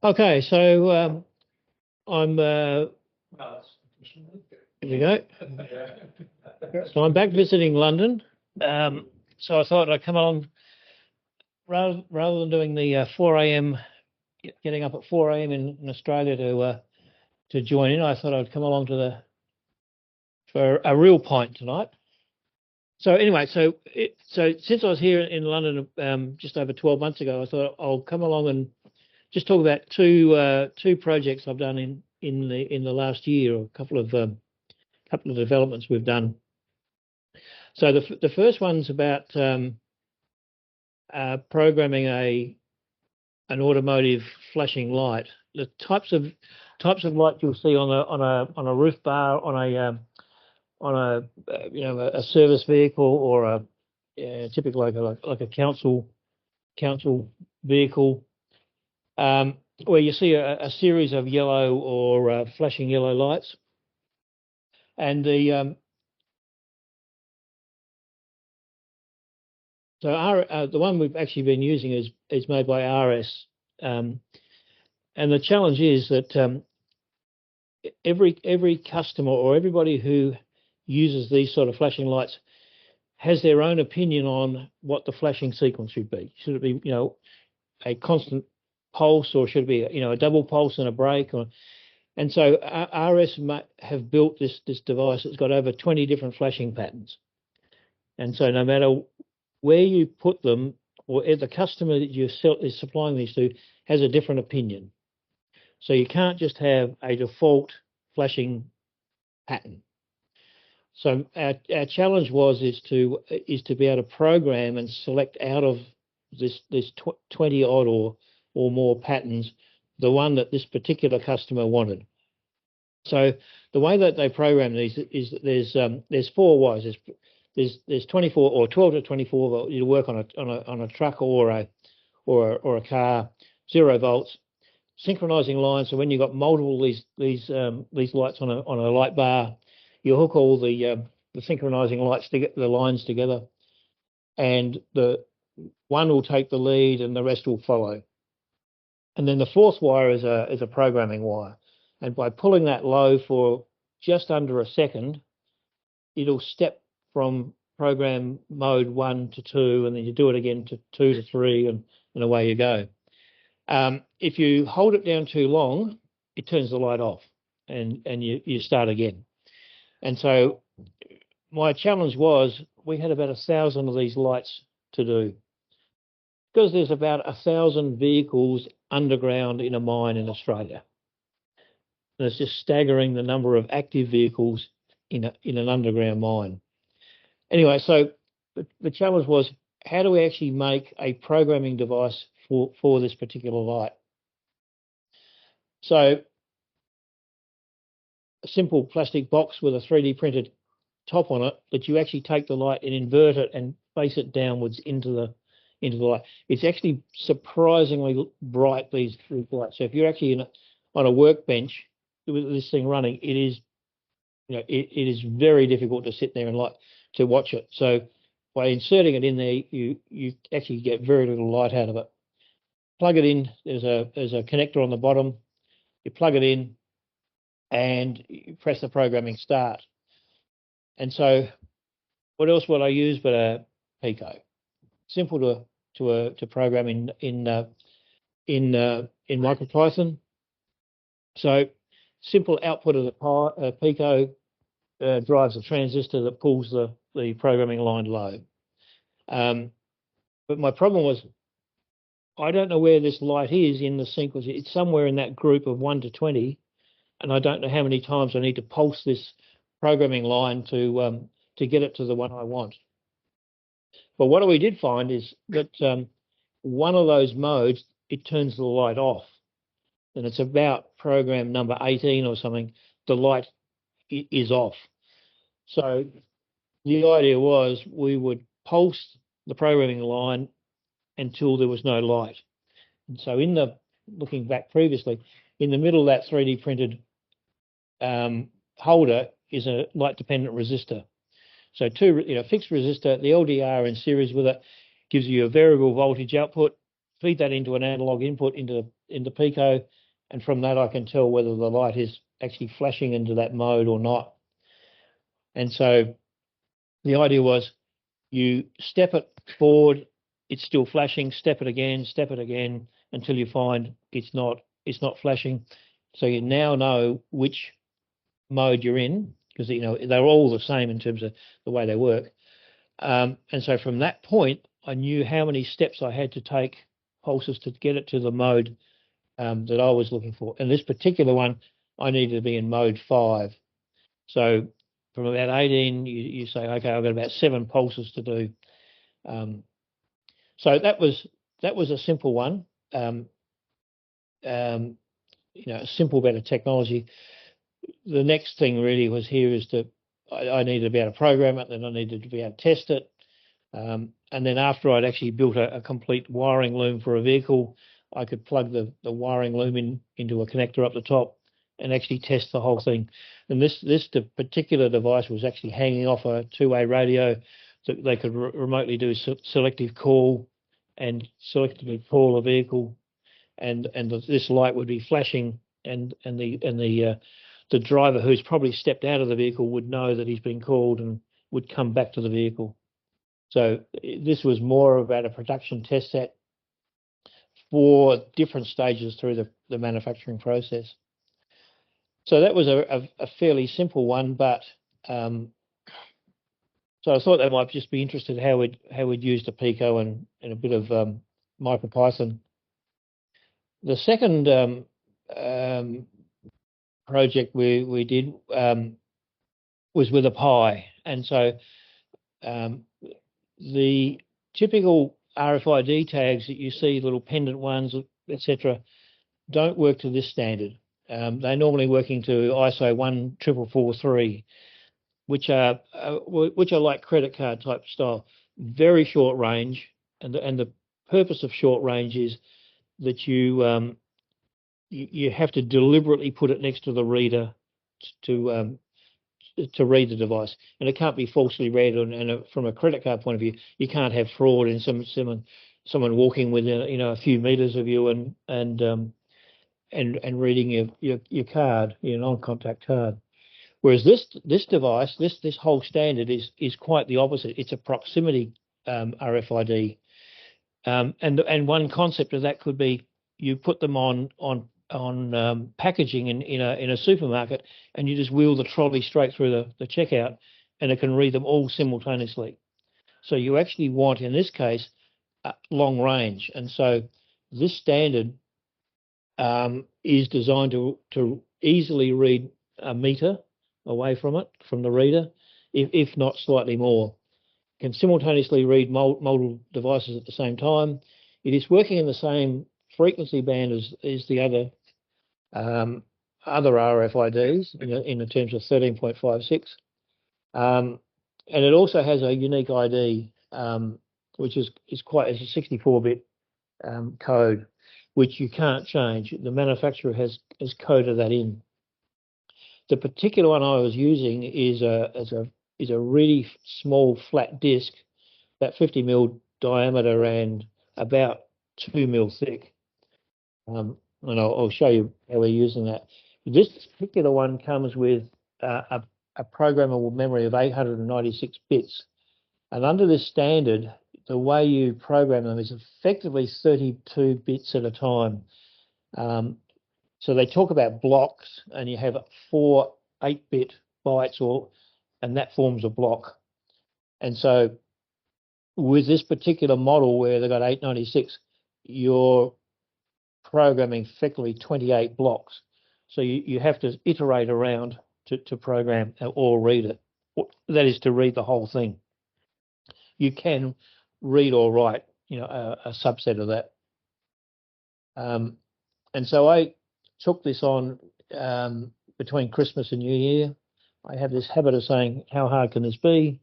Okay, so I'm here we go. So I'm back visiting London. So I thought I'd come along rather than doing the 4 a.m. getting up at 4 a.m. in Australia to join in. I thought I'd come along for a real pint tonight. So anyway, so since I was here in London just over 12 months ago, I thought I'll come along and just talk about two projects I've done in the last year, or a couple of developments we've done. So the first one's about programming an automotive flashing light. The types of light you'll see on a roof bar, on a service vehicle, or typically like a council vehicle, where you see a series of yellow or flashing yellow lights, and the one we've actually been using is made by RS, and the challenge is that every customer or everybody who uses these sort of flashing lights has their own opinion on what the flashing sequence should be. Should it be a constant pulse, or should it be a double pulse and a break? And so RS have built this device that's got over 20 different flashing patterns, and so no matter where you put them, or the customer that is supplying these to has a different opinion. So you can't just have a default flashing pattern. So our challenge is to be able to program and select out of this 20 odd or more patterns the one that this particular customer wanted. So the way that they program these is that there's four wires. There's 24 or 12 to 24 volt. You work on a truck or a car, 0 volts, synchronizing lines. So when you've got multiple these lights on a light bar, you hook all the synchronizing lights to get the lines together, and the one will take the lead and the rest will follow. And then the fourth wire is a programming wire, and by pulling that low for just under a second, it'll step from program mode 1 to 2, and then you do it again to 2 to 3, and away you go. If you hold it down too long, it turns the light off, and you start again. And so my challenge was, we had about 1,000 of these lights to do, because there's about 1,000 vehicles underground in a mine in Australia. And it's just staggering the number of active vehicles in an underground mine. Anyway, so the challenge was, how do we actually make a programming device for this particular light? So a simple plastic box with a 3D printed top on it, that you actually take the light and invert it and face it downwards into the light. It's actually surprisingly bright, these lights. So if you're actually on a workbench with this thing running, it is it is very difficult to sit there and to watch it. So by inserting it in there, you actually get very little light out of it. Plug it in. There's a connector on the bottom. You plug it in, and you press the programming start. And so, what else would I use but a Pico? Simple to program in MicroPython. So simple output of the Pico drives a transistor that pulls the programming line low. But my problem was, I don't know where this light is in the sequence. It's somewhere in that group of 1 to 20, and I don't know how many times I need to pulse this programming line to get it to the one I want. But what we did find is that one of those modes, it turns the light off, and it's about program number 18 or something. The light is off. So the idea was, we would pulse the programming line until there was no light. And so looking back previously, in the middle of that 3D printed holder is a light dependent resistor. So fixed resistor, the LDR in series with it gives you a variable voltage output, feed that into an analog input into Pico, and from that I can tell whether the light is actually flashing into that mode or not. And so the idea was you step it forward, it's still flashing, step it again until you find it's not flashing. So you now know which mode you're in, because they're all the same in terms of the way they work. And so from that point, I knew how many steps I had to take, pulses, to get it to the mode that I was looking for. And this particular one, I needed to be in mode 5. So from about 18, you say, okay, I've got about 7 pulses to do. So that was a simple one. A simple bit of technology. The next thing really was here is I needed to be able to program it, then I needed to be able to test it. And then after I'd actually built a complete wiring loom for a vehicle, I could plug the wiring loom into a connector up the top and actually test the whole thing. And this particular device was actually hanging off a 2-way radio, so they could remotely do selective call and selectively call a vehicle, and this light would be flashing, and the driver, who's probably stepped out of the vehicle, would know that he's been called and would come back to the vehicle. So this was more about a production test set for different stages through the manufacturing process. So that was a fairly simple one, but so I thought they might just be interested how we'd use the Pico and a bit of MicroPython. The second project we did was with a Pi, and so the typical RFID tags that you see, little pendant ones, etc., don't work to this standard. They're normally working to ISO 14443, which are like credit card type style, very short range, and the purpose of short range is that you have to deliberately put it next to the reader to read the device, and it can't be falsely read. And from a credit card point of view, you can't have fraud in someone walking within a few meters of you and reading your card, your non-contact card. Whereas this device, this whole standard is quite the opposite. It's a proximity RFID, and one concept of that could be you put them on packaging in a supermarket, and you just wheel the trolley straight through the checkout, and it can read them all simultaneously. So you actually want, in this case, long range, and so this standard is designed to easily read a meter away from the reader, if not slightly more. Can simultaneously read multiple devices at the same time. It is working in the same frequency band as the other RFIDs in the terms of 13.56, and it also has a unique ID, which is a 64-bit code, which you can't change. The manufacturer has coded that in. The particular one I was using is a really small flat disc, about 50 mil diameter and about 2 mil thick. And I'll show you how we're using that. This particular one comes with a programmable memory of 896 bits. And under this standard, the way you program them is effectively 32 bits at a time. So they talk about blocks, and you have 4 8-bit bytes, and that forms a block. And so with this particular model where they've got 896, you're programming effectively 28 blocks. So you have to iterate around to program or read it. That is, to read the whole thing. You can read or write, a subset of that. And so I took this on between Christmas and New Year. I have this habit of saying, how hard can this be?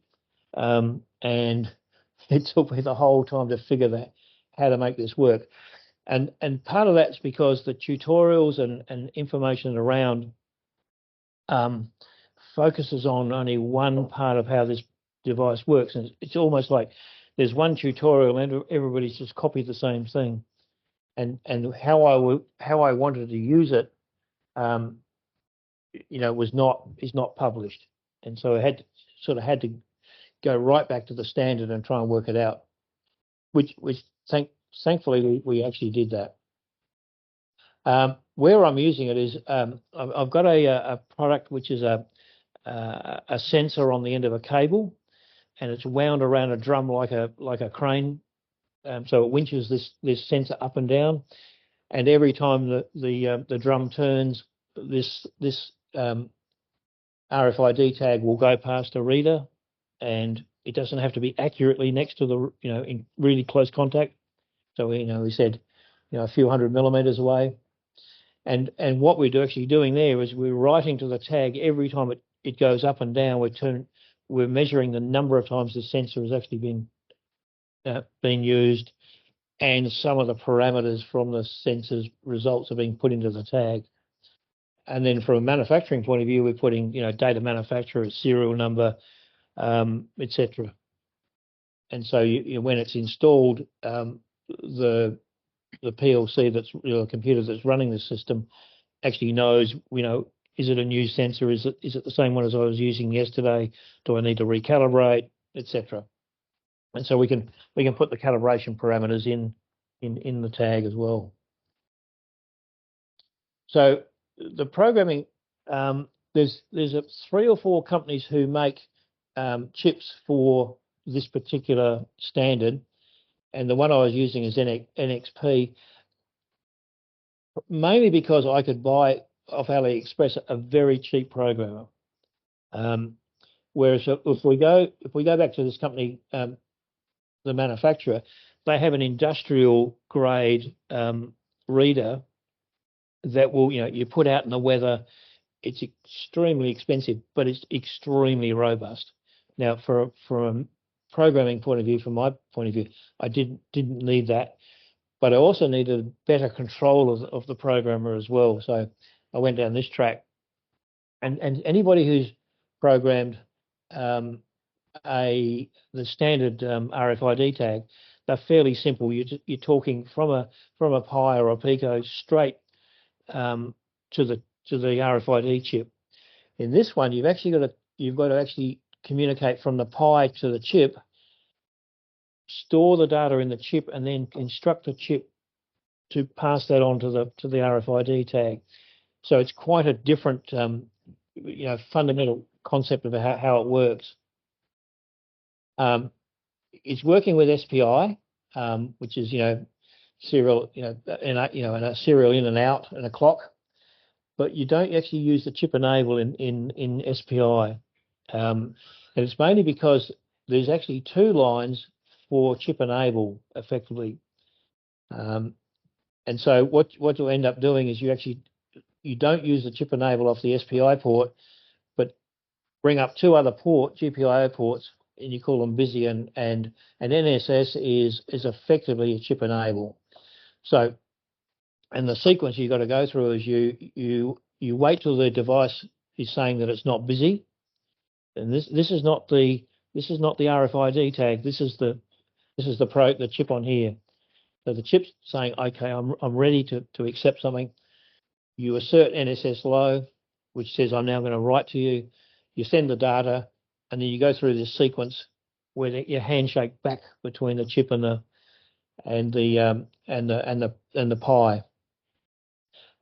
And it took me the whole time to figure that how to make this work. And part of that's because the tutorials and information around focuses on only one part of how this device works. And it's almost like there's one tutorial and everybody's just copied the same thing. and how I wanted to use it, is not published, and so I had to go right back to the standard and try and work it out, which thankfully we actually did that. Where I'm using it is I've got a product which is a sensor on the end of a cable, and it's wound around a drum like a crane. So it winches this sensor up and down, and every time the drum turns, this RFID tag will go past a reader, and it doesn't have to be accurately next to the in really close contact. So we said a few hundred millimeters away, and what we're actually doing there is we're writing to the tag every time it goes up and down. We're measuring the number of times the sensor has actually been used, and some of the parameters from the sensor's results are being put into the tag. And then from a manufacturing point of view, we're putting data manufacturer, serial number, etc. And so when it's installed, the PLC that's computer that's running the system actually knows, is it a new sensor? Is it the same one as I was using yesterday? Do I need to recalibrate, etc. And so we can put the calibration parameters in the tag as well. So the programming, there's 3 or 4 companies who make chips for this particular standard, and the one I was using is NXP, mainly because I could buy off AliExpress a very cheap programmer. Whereas if we go back to this company, the manufacturer, they have an industrial grade reader that will, you put out in the weather. It's extremely expensive, but it's extremely robust. Now, from a programming point of view, from my point of view, I didn't need that, but I also needed better control of the programmer as well. So I went down this track, and anybody who's programmed the standard RFID tag, they're fairly simple. You're talking from a Pi or a Pico straight to the RFID chip. In this one, you've got to actually communicate from the Pi to the chip, store the data in the chip, and then instruct the chip to pass that on to the RFID tag. So it's quite a different fundamental concept of how it works. It's working with SPI, which is serial, and a serial in and out and a clock, but you don't actually use the chip enable in SPI, and it's mainly because there's actually 2 lines for chip enable effectively, and so what you'll end up doing is you don't use the chip enable off the SPI port, but bring up 2 other GPIO ports, and you call them busy, and NSS is effectively a chip enable. So, and the sequence you've got to go through is you wait till the device is saying that it's not busy, and this is not the RFID tag. This is the chip on here. So the chip's saying, okay, I'm ready to accept something. You assert NSS low, which says I'm now going to write to you. You send the data, and then you go through this sequence where you handshake back between the chip and the Pi,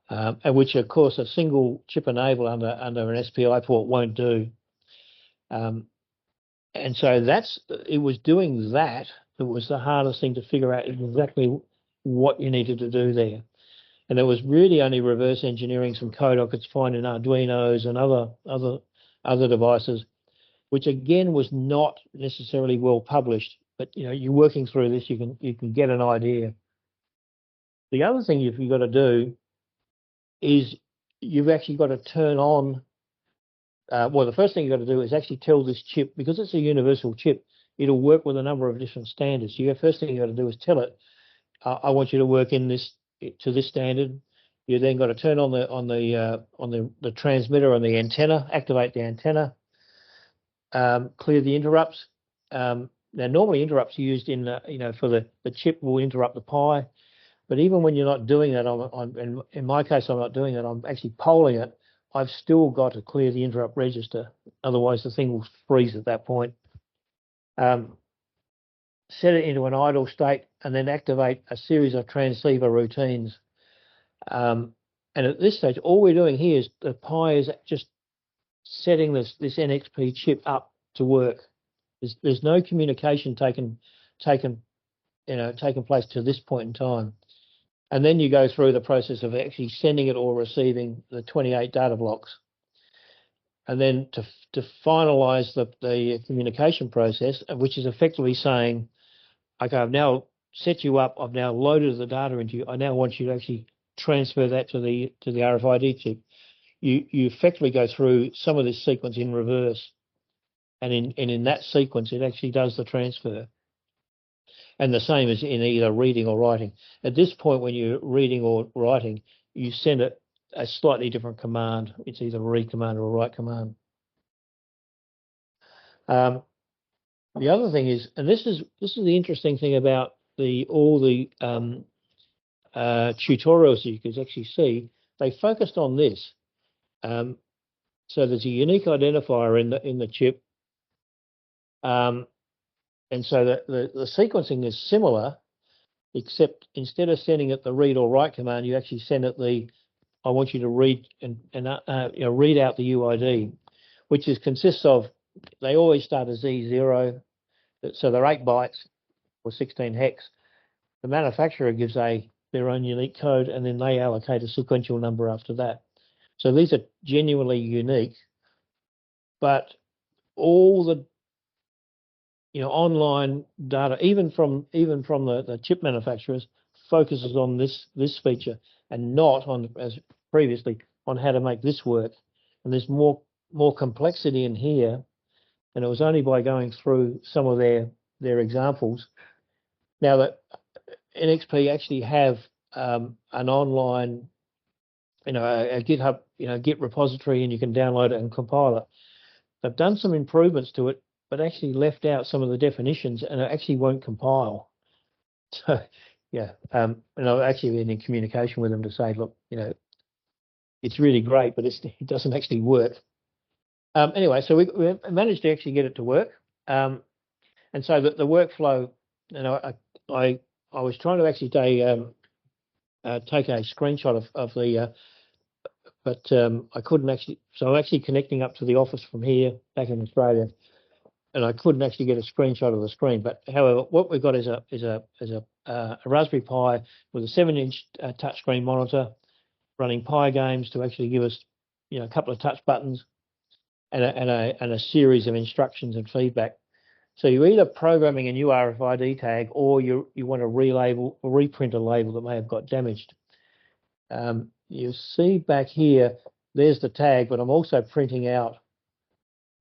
and which of course a single chip enable under an SPI port won't do. And so it was doing that was the hardest thing to figure out exactly what you needed to do there. And it was really only reverse engineering some code I could find in Arduinos and other devices, which again was not necessarily well published. But you're working through this, you can get an idea. The other thing you've got to do is you've actually got to turn on. Well, the first thing you've got to do is actually tell this chip, because it's a universal chip, it'll work with a number of different standards. So first thing you've got to do is tell it, I want you to work to this standard. You then got to turn on the transmitter and the antenna, activate the antenna, clear the interrupts. Now, normally interrupts are used in for the chip will interrupt the Pi, But even when you're not doing that, in my case, I'm not doing it. I'm actually polling it. I've still got to clear the interrupt register. Otherwise, the thing will freeze at that point. Set it into an idle state, and then activate a series of transceiver routines. And at this stage, all we're doing here is the Pi is just setting this NXP chip up to work. There's no communication taken place to this point in time. And then you go through the process of actually sending it or receiving the 28 data blocks. And then to finalize the communication process, which is effectively saying, okay, I've now set you up, I've now loaded the data into you, I now want you to actually transfer that to the RFID chip. You effectively go through some of this sequence in reverse. And in that sequence, it actually does the transfer. And the same as in either reading or writing. At this point, when you're reading or writing, you send it a slightly different command. It's either a read command or a write command. The other thing is, and this is the interesting thing about all the tutorials you can actually see, they focused on this. So there's a unique identifier in the chip, and so the sequencing is similar, except instead of sending it the read or write command, you actually send it I want you to read and read out the UID, which consists of, they always start as Z0, so they're 8 bytes or 16 hex. The manufacturer gives their own unique code, and then they allocate a sequential number after that. So these are genuinely unique, but all the online data, even from the chip manufacturers, focuses on this feature and not on, as previously, on how to make this work. And there's more complexity in here, and it was only by going through some of their examples. Now that NXP actually have an online, a GitHub, Git repository, and you can download it and compile it. They've done some improvements to it, but actually left out some of the definitions, and it actually won't compile. So, yeah, and I've actually been in communication with them to say, look, it's really great, but it doesn't actually work. Anyway, so we managed to actually get it to work, and so the workflow, I was trying to actually take a screenshot of the, but I couldn't actually. So I'm actually connecting up to the office from here back in Australia, and I couldn't actually get a screenshot of the screen. But however, what we've got is a Raspberry Pi with a 7-inch touchscreen monitor, running Pi games to actually give us, a couple of touch buttons, and a series of instructions and feedback. So you're either programming a new RFID tag, or you want to relabel or reprint a label that may have got damaged. You see back here, there's the tag, but I'm also printing out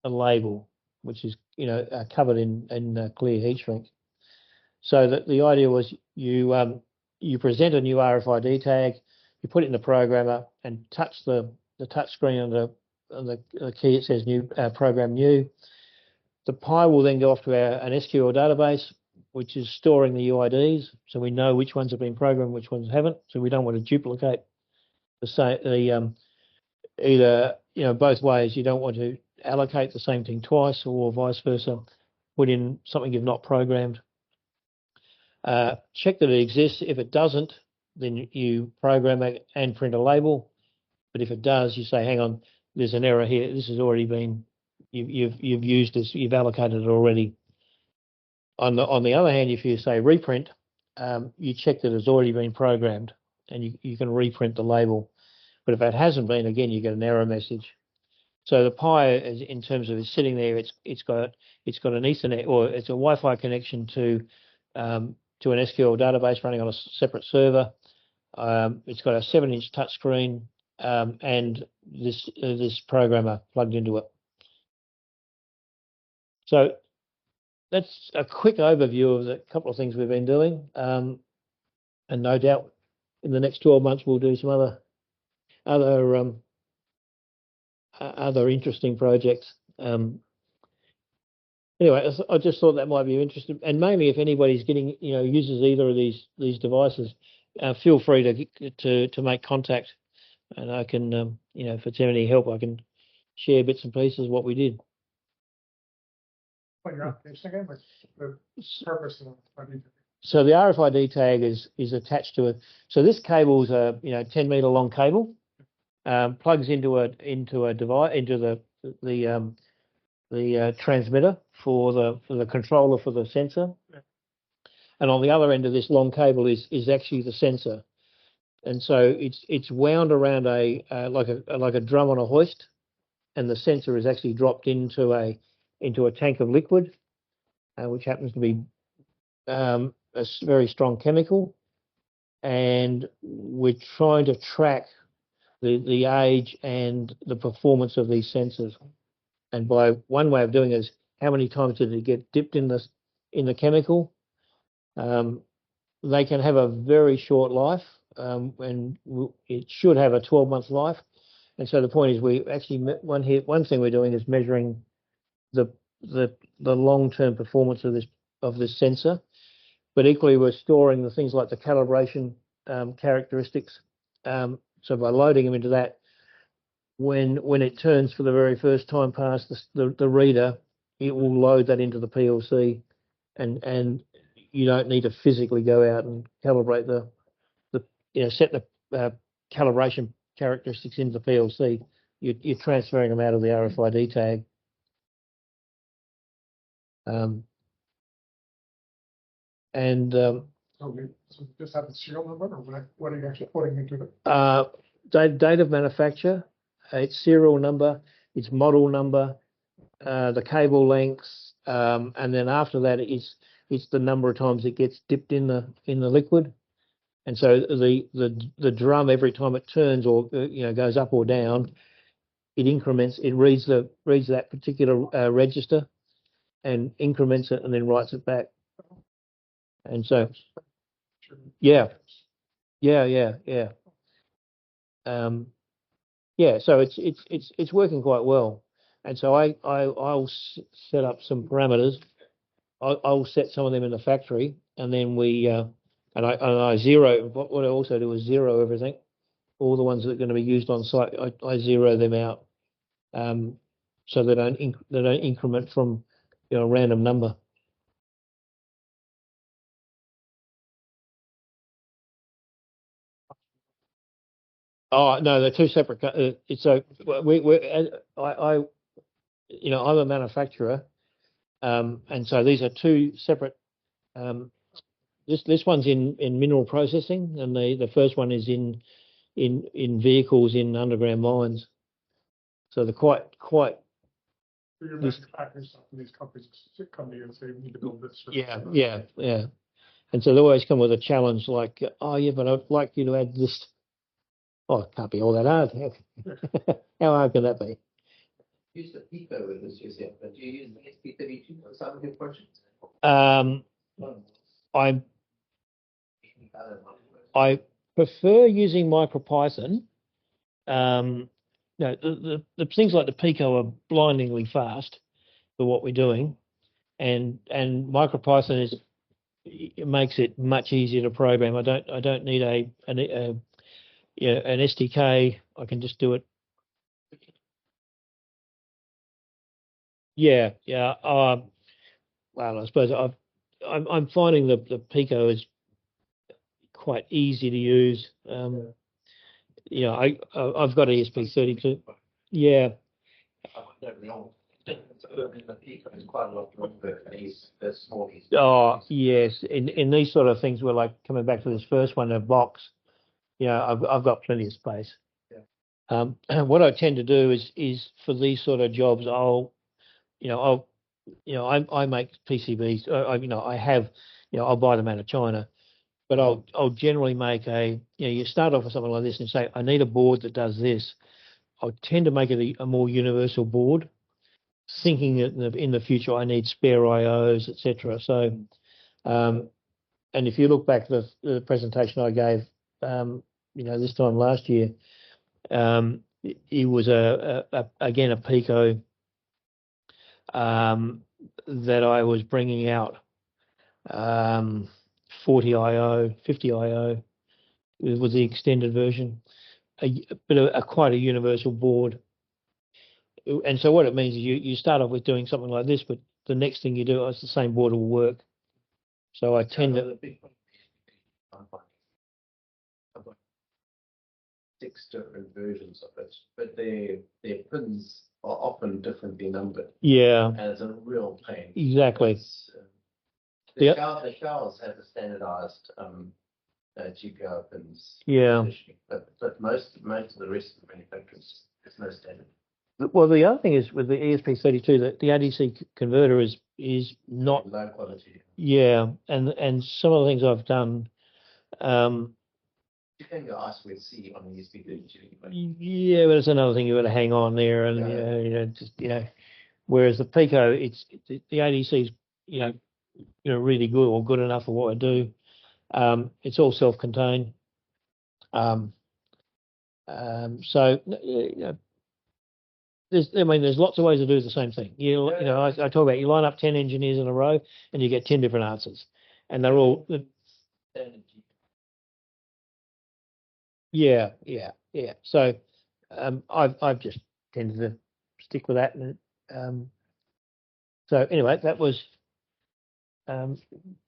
a label, which is covered in clear heat shrink. So that the idea was you present a new RFID tag, you put it in the programmer and touch the touch screen on the key. It says new program new. The Pi will then go off to an SQL database, which is storing the UIDs, so we know which ones have been programmed, which ones haven't. So we don't want to duplicate either both ways. You don't want to allocate the same thing twice, or vice versa, put in something you've not programmed. Check that it exists. If it doesn't, then you program it and print a label. But if it does, you say, hang on, there's an error here. This has already been, you've used this, you've allocated it already. On the other hand, if you say reprint, you check that it's already been programmed, and you can reprint the label. But if it hasn't been, again, you get an error message. So the Pi, in terms of it's sitting there, it's got an Ethernet, or it's a Wi-Fi connection to an SQL database running on a separate server. It's got a 7-inch touchscreen, and this programmer plugged into it. So that's a quick overview of the couple of things we've been doing, and no doubt in the next 12 months we'll do some other interesting projects. Anyway, I just thought that might be interesting, and maybe if anybody's uses either of these devices, feel free to make contact, and I can, if it's any help, I can share bits and pieces of what we did. What your application again? What's the purpose of RFID? So the RFID tag is attached to it. So this cable is a 10-meter long cable, plugs into a device, into the transmitter for the controller for the sensor, and on the other end of this long cable is actually the sensor, and so it's wound around like a drum on a hoist, and the sensor is actually dropped into a tank of liquid, which happens to be a very strong chemical, and we're trying to track the age and the performance of these sensors. And by one way of doing it is how many times did it get dipped in the chemical. They can have a very short life, and it should have a 12-month life. And so the point is, we actually one thing we're doing is measuring the long-term performance of this sensor, but equally we're storing the things like the calibration characteristics. So by loading them into that, when it turns for the very first time past the reader, it will load that into the PLC, and you don't need to physically go out and calibrate set the calibration characteristics into the PLC. You're transferring them out of the RFID tag. So you just have the serial number, or what are you actually putting into it? Date of manufacture, its serial number, its model number, the cable lengths, and then after that it's the number of times it gets dipped in the liquid. And so the drum, every time it turns or goes up or down, it increments. It reads that particular register and increments it, and then writes it back. And so yeah. So it's working quite well. And so I'll set up some parameters. I'll set some of them in the factory, and then I zero. What I also do is zero everything. All the ones that are going to be used on site, I zero them out, so they don't increment from a random number. Oh no, they're two separate. So I'm a manufacturer, and so these are two separate. This one's in mineral processing, and the first one is in vehicles in underground mines. So they're quite. So you're manufacturing stuff, and these companies come to you and say, "We need to build this." Yeah. And so they always come with a challenge like, "Oh yeah, but I'd like you to add this." Oh, it can't be all that hard. How hard can that be? Use the Pico in this museum, but do you use the SP32 for some of your projects? I prefer using MicroPython. The things like the Pico are blindingly fast for what we're doing, and MicroPython it makes it much easier to program. I don't need an SDK. I can just do it. Yeah. Well, I suppose I'm finding the Pico is quite easy to use. I've got ESP32. Yeah. Oh yes, in these sort of things, we're like coming back to this first one, a box. I've got plenty of space. What I tend to do is for these sort of jobs, I make PCBs. I'll buy them out of China, but I'll generally make you start off with something like this and say, I need a board that does this. I tend to make it a more universal board, thinking that in the future I need spare IOs, etc. So, and if you look back at the presentation I gave, this time last year, it was again a Pico that I was bringing out 40 IO, 50 IO, with the extended version, but quite a universal board. And so what it means is you start off with doing something like this, but the next thing you do, it's the same board will work. So I tend to. I've got 6 different versions of it, but their pins are often differently numbered, Yeah, and it's a real pain. exactly. The showers have a standardized GPR pins. Yeah. But most of the rest of the manufacturers, there's no standard. Well, the other thing is with the ESP32 that the ADC converter is not low quality. Yeah, and some of the things I've done. You can go I2C on the ESP32. Yeah, but it's another thing you got to hang on there, and just whereas the Pico, the ADC is really good or good enough for what I do. It's all self-contained. So there's lots of ways to do the same thing. I talk about you line up 10 engineers in a row and you get 10 different answers, and they're all. Yeah. So I've just tended to stick with that, and so anyway, that was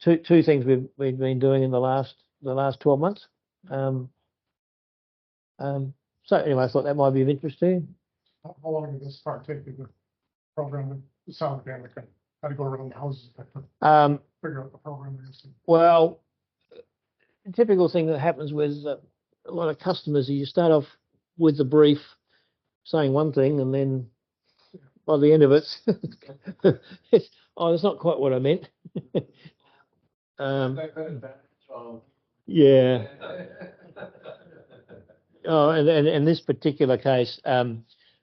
two things we've been doing in the last 12 months. So anyway, I thought that might be of interest to you. How long did this start taking the program? It sounded like I had to go around the houses to figure out the program. Well, the typical thing that happens with a lot of customers is you start off with the brief saying one thing, and then by the end of it, that's not quite what I meant. Yeah. Oh, and in this particular case,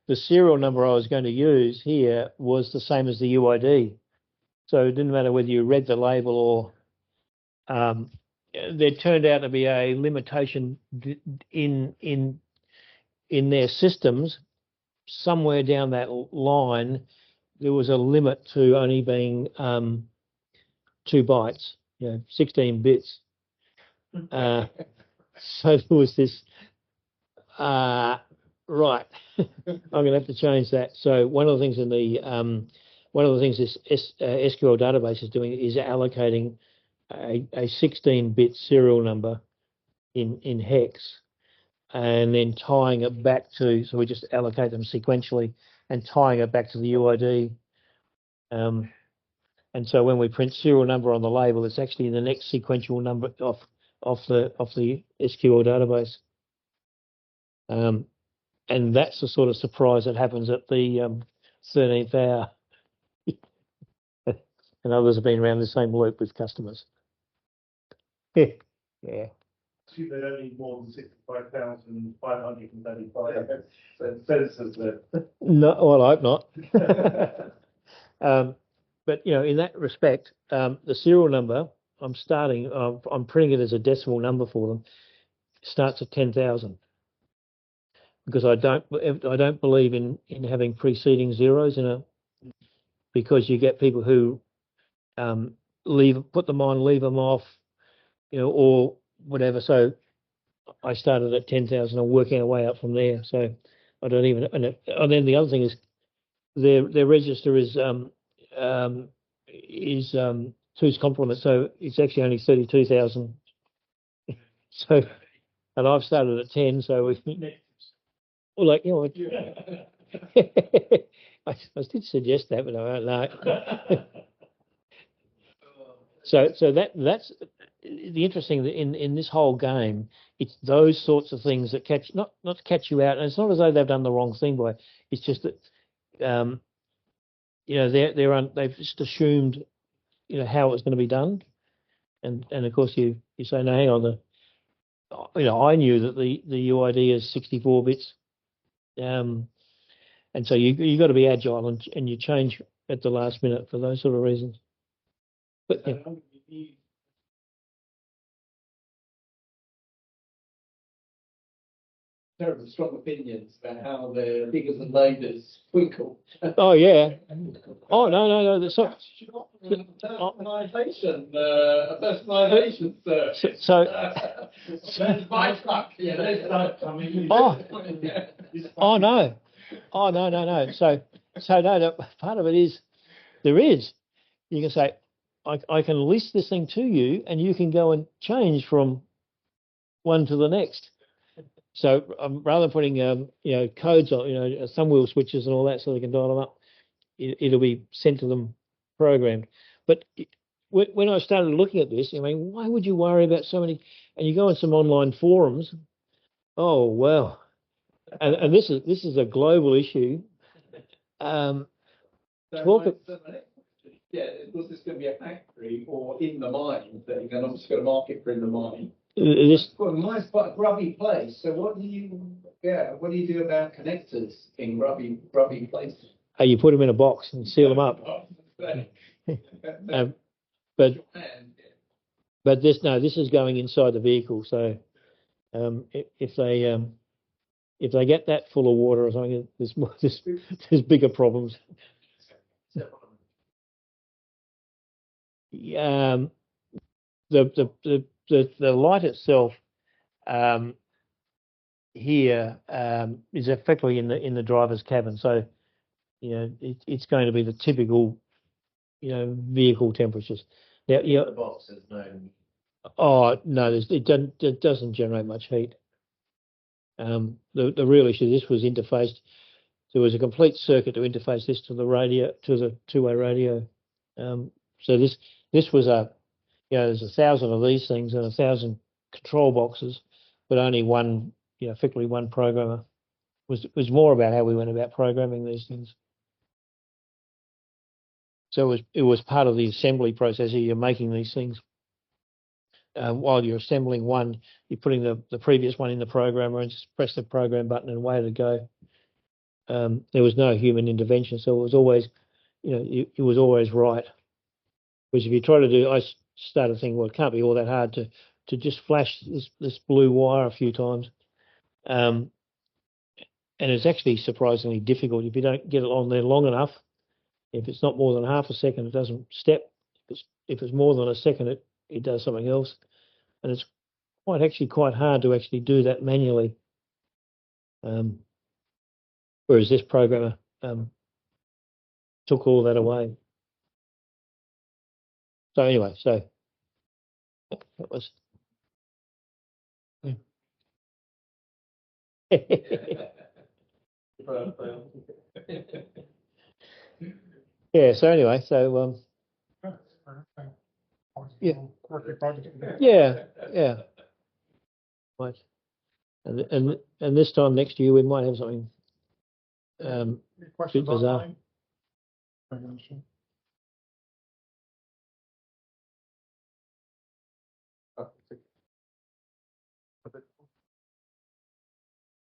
the serial number I was going to use here was the same as the UID. So it didn't matter whether you read the label or there turned out to be a limitation in their systems. Somewhere down that line, there was a limit to only being 2 bytes, 16 bits. So there was this. Right. I'm going to have to change that. So one of the things this SQL database is doing is allocating a 16-bit serial number in hex, and then tying it back to. So we just allocate them sequentially and tying it back to the UID. And so when we print serial number on the label, it's actually the next sequential number off the SQL database. And that's the sort of surprise that happens at the 13th hour. And others have been around the same loop with customers. Yeah. They don't need more than 65,535 sensors there. No, well, I hope not. But in that respect, the serial number I'm printing it as a decimal number for them. Starts at 10,000. Because I don't believe in having preceding zeros because you get people who put them on, leave them off, or whatever. So I started at 10,000 and working our way up from there. So I don't even. And then the other thing is their register is 2's complement, so it's actually only 32,000. So, and I've started at 10, so well, I did suggest that, but I don't know. So that's the interesting in this whole game. It's those sorts of things that not to catch you out, and it's not as though they've done the wrong thing by. It's just that they've just assumed how it's going to be done, and of course you say no, hang on, I knew that the UID is 64 bits. And so you got to be agile and you change at the last minute for those sort of reasons. But terribly strong opinions about how the diggers and loaders twinkle. Oh yeah. Oh no. That's not. A personalisation search. So. There's my truck. Yeah, there's that coming. Oh. Oh no. Oh no. So no. Part of it is there is. You can say, I can list this thing to you, and you can go and change from one to the next. So rather than putting codes on, thumb wheel switches and all that, so they can dial them up, it'll be sent to them programmed. But when I started looking at this, I mean, why would you worry about so many? And you go on some online forums. Oh well, and this is a global issue. Yeah, was this going to be a factory or in the mine that you're obviously got a market for in the mine? Well, the mine's quite a grubby place. So what do you do about connectors in grubby places? You put them in a box and seal them up. But this is going inside the vehicle. So if they get that full of water or something, there's bigger problems. The light itself here is effectively in the driver's cabin, so it's going to be the typical vehicle temperatures. Now, The box is no. Oh no, it doesn't generate much heat. The real issue, this was interfaced. There was a complete circuit to interface this to the radio, to the two-way radio. So this was there's 1,000 of these things and 1,000 control boxes, but only one, effectively one programmer. It was more about how we went about programming these things. So it was part of the assembly process. You're making these things. While you're assembling one, you're putting the previous one in the programmer and just press the program button and away to go. There was no human intervention, so it was always, it was always right. Because if you try to do, I started thinking, well, it can't be all that hard to just flash this blue wire a few times. And it's actually surprisingly difficult if you don't get it on there long enough. If it's not more than half a second, it doesn't step. If it's more than a second, it does something else. And it's quite hard to actually do that manually. Whereas this programmer took all that away. So anyway, that was. Yeah. So anyway, yeah. Yeah. Right. And this time next year we might have something Questions bizarre. online?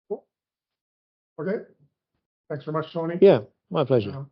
Cool. Okay. Thanks very much, Tony. Yeah, my pleasure.